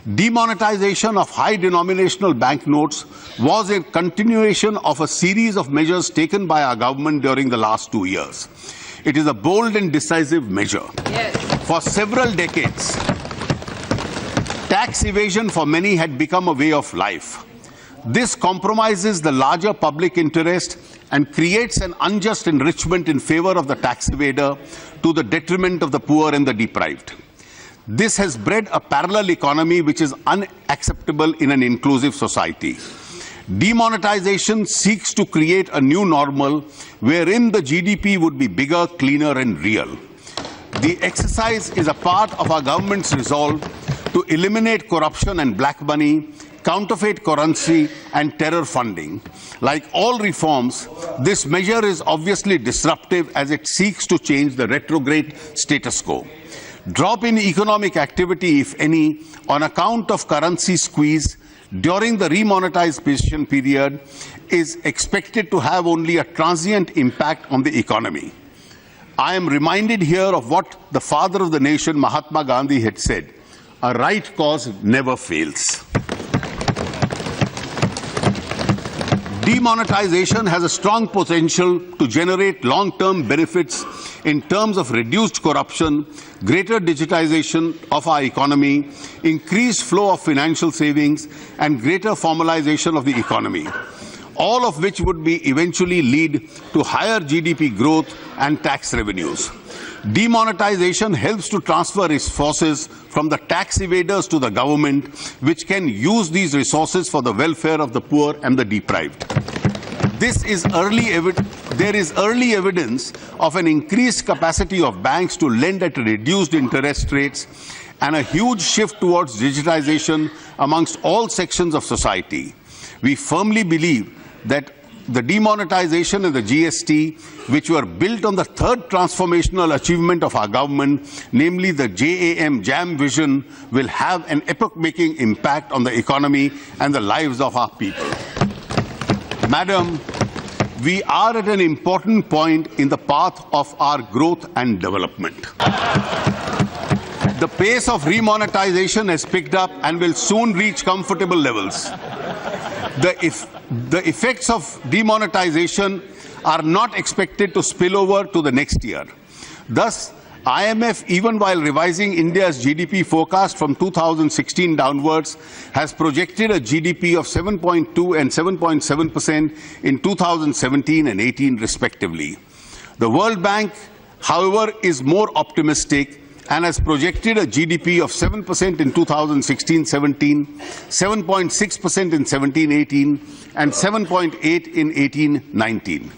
Demonetization of high denominational banknotes was a continuation of a series of measures taken by our government during the last 2 years. It is a bold and decisive measure. Yes. For several decades, tax evasion for many had become a way of life. This compromises the larger public interest and creates an unjust enrichment in favor of the tax evader to the detriment of the poor and the deprived. This has bred a parallel economy which is unacceptable in an inclusive society. Demonetization seeks to create a new normal wherein the GDP would be bigger, cleaner and real. The exercise is a part of our government's resolve to eliminate corruption and black money, counterfeit currency and terror funding. Like all reforms, this measure is obviously disruptive as it seeks to change the retrograde status quo. Drop in economic activity, if any, on account of currency squeeze during the remonetization period is expected to have only a transient impact on the economy. I am reminded here of what the father of the nation, Mahatma Gandhi, had said, "A right cause never fails." Demonetization has a strong potential to generate long-term benefits in terms of reduced corruption, greater digitization of our economy, increased flow of financial savings, and greater formalization of the economy, all of which would be eventually lead to higher GDP growth and tax revenues. Demonetization helps to transfer resources from the tax evaders to the government, which can use these resources for the welfare of the poor and the deprived. There is early evidence of an increased capacity of banks to lend at reduced interest rates and a huge shift towards digitization amongst all sections of society. We firmly believe that the demonetization and the GST, which were built on the third transformational achievement of our government, namely the JAM vision, will have an epoch-making impact on the economy and the lives of our people. Madam, we are at an important point in the path of our growth and development. The pace of remonetization has picked up and will soon reach comfortable levels. The effects of demonetization are not expected to spill over to the next year. Thus, IMF, even while revising India's GDP forecast from 2016 downwards, has projected a GDP of 7.2 and 7.7% in 2017 and 18 respectively. The World Bank, however, is more optimistic and has projected a GDP of 7% in 2016-17, 7.6% in 17-18, and 7.8% in 18-19.